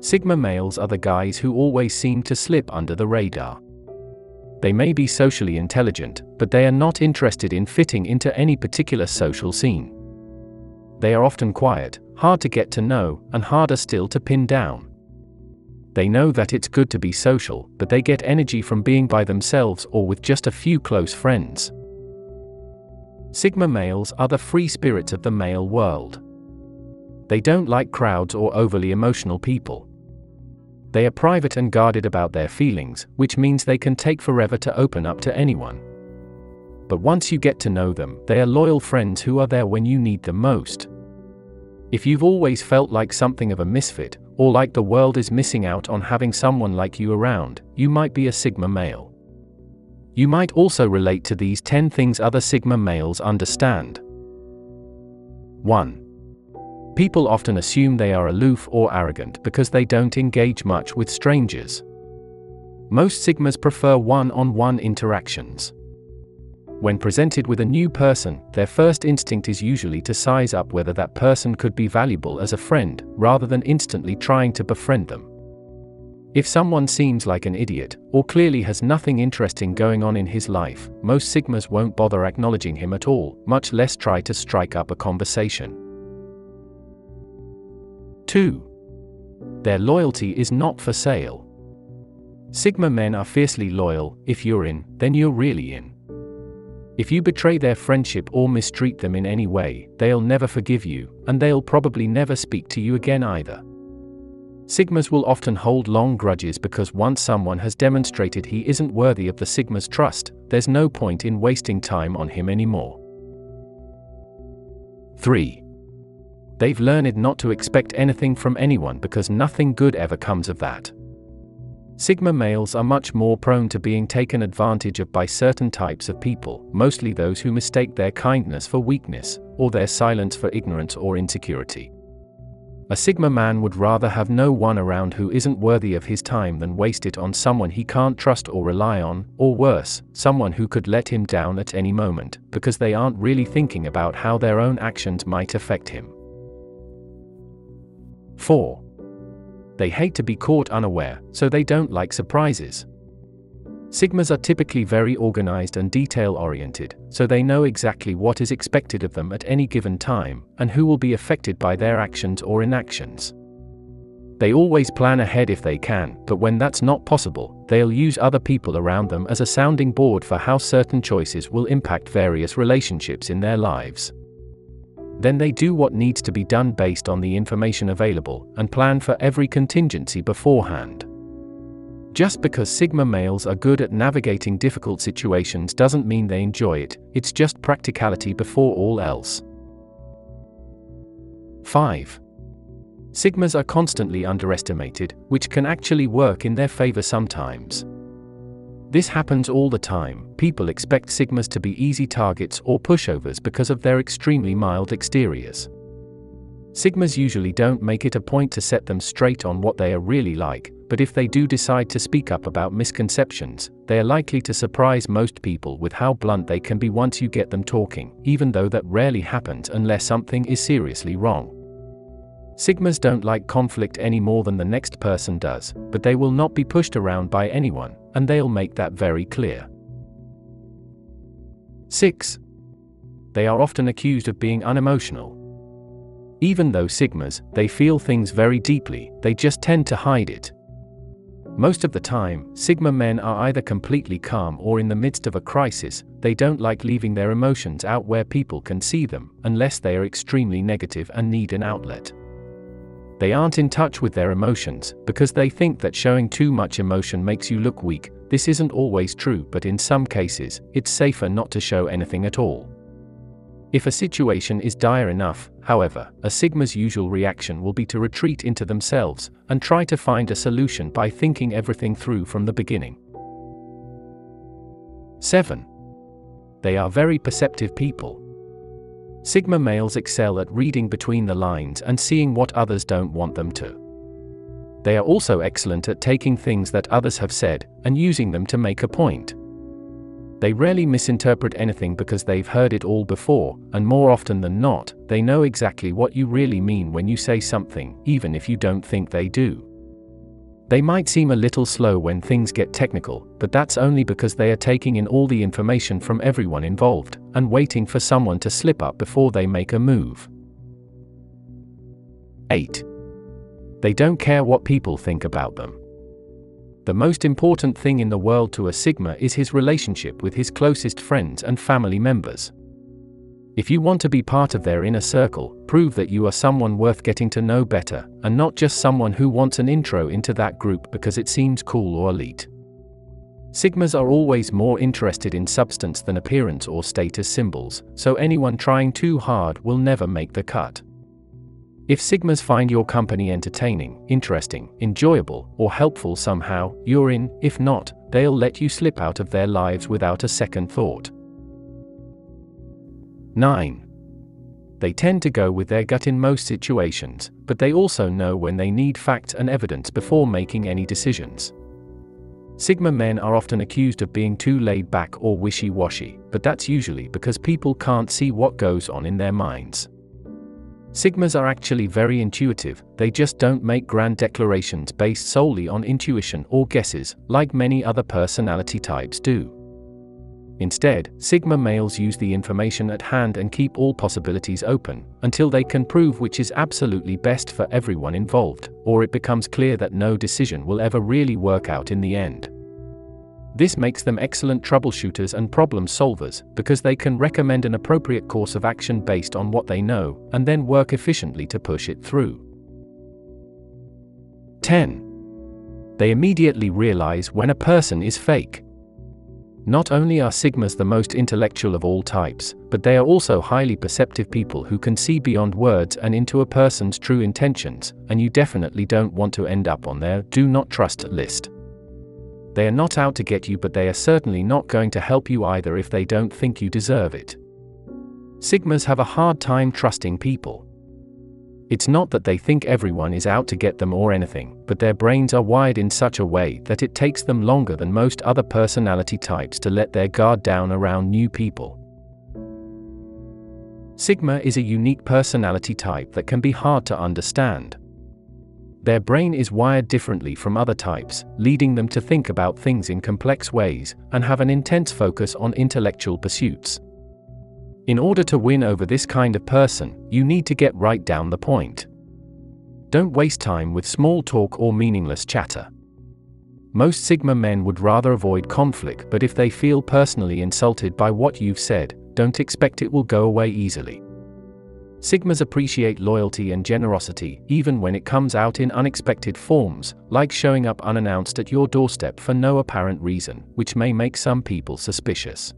Sigma males are the guys who always seem to slip under the radar. They may be socially intelligent, but they are not interested in fitting into any particular social scene. They are often quiet, hard to get to know, and harder still to pin down. They know that it's good to be social, but they get energy from being by themselves or with just a few close friends. Sigma males are the free spirits of the male world. They don't like crowds or overly emotional people. They are private and guarded about their feelings, which means they can take forever to open up to anyone. But once you get to know them, they are loyal friends who are there when you need them most. If you've always felt like something of a misfit, or like the world is missing out on having someone like you around, you might be a Sigma male. You might also relate to these 10 things other Sigma males understand. 1. People often assume they are aloof or arrogant because they don't engage much with strangers. Most Sigmas prefer one-on-one interactions. When presented with a new person, their first instinct is usually to size up whether that person could be valuable as a friend, rather than instantly trying to befriend them. If someone seems like an idiot, or clearly has nothing interesting going on in his life, most Sigmas won't bother acknowledging him at all, much less try to strike up a conversation. 2. Their loyalty is not for sale. Sigma men are fiercely loyal. If you're in, then you're really in. If you betray their friendship or mistreat them in any way, they'll never forgive you, and they'll probably never speak to you again either. Sigmas will often hold long grudges because once someone has demonstrated he isn't worthy of the Sigma's trust, there's no point in wasting time on him anymore. 3. They've learned not to expect anything from anyone because nothing good ever comes of that. Sigma males are much more prone to being taken advantage of by certain types of people, mostly those who mistake their kindness for weakness, or their silence for ignorance or insecurity. A Sigma man would rather have no one around who isn't worthy of his time than waste it on someone he can't trust or rely on, or worse, someone who could let him down at any moment, because they aren't really thinking about how their own actions might affect him. 4. They hate to be caught unaware, so they don't like surprises. Sigmas are typically very organized and detail-oriented, so they know exactly what is expected of them at any given time, and who will be affected by their actions or inactions. They always plan ahead if they can, but when that's not possible, they'll use other people around them as a sounding board for how certain choices will impact various relationships in their lives. Then they do what needs to be done based on the information available, and plan for every contingency beforehand. Just because Sigma males are good at navigating difficult situations doesn't mean they enjoy it, it's just practicality before all else. 5. Sigmas are constantly underestimated, which can actually work in their favor sometimes. This happens all the time. People expect Sigmas to be easy targets or pushovers because of their extremely mild exteriors. Sigmas usually don't make it a point to set them straight on what they are really like, but if they do decide to speak up about misconceptions, they are likely to surprise most people with how blunt they can be once you get them talking, even though that rarely happens unless something is seriously wrong. Sigmas don't like conflict any more than the next person does, but they will not be pushed around by anyone, and they'll make that very clear. 6. They are often accused of being unemotional. Even though Sigmas, they feel things very deeply, they just tend to hide it. Most of the time, Sigma men are either completely calm or in the midst of a crisis. They don't like leaving their emotions out where people can see them, unless they are extremely negative and need an outlet. They aren't in touch with their emotions, because they think that showing too much emotion makes you look weak. This isn't always true, but in some cases, it's safer not to show anything at all. If a situation is dire enough, however, a Sigma's usual reaction will be to retreat into themselves, and try to find a solution by thinking everything through from the beginning. 7. They are very perceptive people. Sigma males excel at reading between the lines and seeing what others don't want them to. They are also excellent at taking things that others have said, and using them to make a point. They rarely misinterpret anything because they've heard it all before, and more often than not, they know exactly what you really mean when you say something, even if you don't think they do. They might seem a little slow when things get technical, but that's only because they are taking in all the information from everyone involved, and waiting for someone to slip up before they make a move. 8. They don't care what people think about them. The most important thing in the world to a Sigma is his relationship with his closest friends and family members. If you want to be part of their inner circle, prove that you are someone worth getting to know better, and not just someone who wants an intro into that group because it seems cool or elite. Sigmas are always more interested in substance than appearance or status symbols, so anyone trying too hard will never make the cut. If Sigmas find your company entertaining, interesting, enjoyable, or helpful somehow, you're in. If not, they'll let you slip out of their lives without a second thought. 9. They tend to go with their gut in most situations, but they also know when they need facts and evidence before making any decisions. Sigma men are often accused of being too laid back or wishy-washy, but that's usually because people can't see what goes on in their minds. Sigmas are actually very intuitive, they just don't make grand declarations based solely on intuition or guesses, like many other personality types do. Instead, Sigma males use the information at hand and keep all possibilities open, until they can prove which is absolutely best for everyone involved, or it becomes clear that no decision will ever really work out in the end. This makes them excellent troubleshooters and problem solvers, because they can recommend an appropriate course of action based on what they know, and then work efficiently to push it through. 10. They immediately realize when a person is fake. Not only are Sigmas the most intellectual of all types, but they are also highly perceptive people who can see beyond words and into a person's true intentions, and you definitely don't want to end up on their do not trust list. They are not out to get you, but they are certainly not going to help you either if they don't think you deserve it. Sigmas have a hard time trusting people. It's not that they think everyone is out to get them or anything, but their brains are wired in such a way that it takes them longer than most other personality types to let their guard down around new people. Sigma is a unique personality type that can be hard to understand. Their brain is wired differently from other types, leading them to think about things in complex ways, and have an intense focus on intellectual pursuits. In order to win over this kind of person, you need to get right down the point. Don't waste time with small talk or meaningless chatter. Most Sigma men would rather avoid conflict, but if they feel personally insulted by what you've said, don't expect it will go away easily. Sigmas appreciate loyalty and generosity, even when it comes out in unexpected forms, like showing up unannounced at your doorstep for no apparent reason, which may make some people suspicious.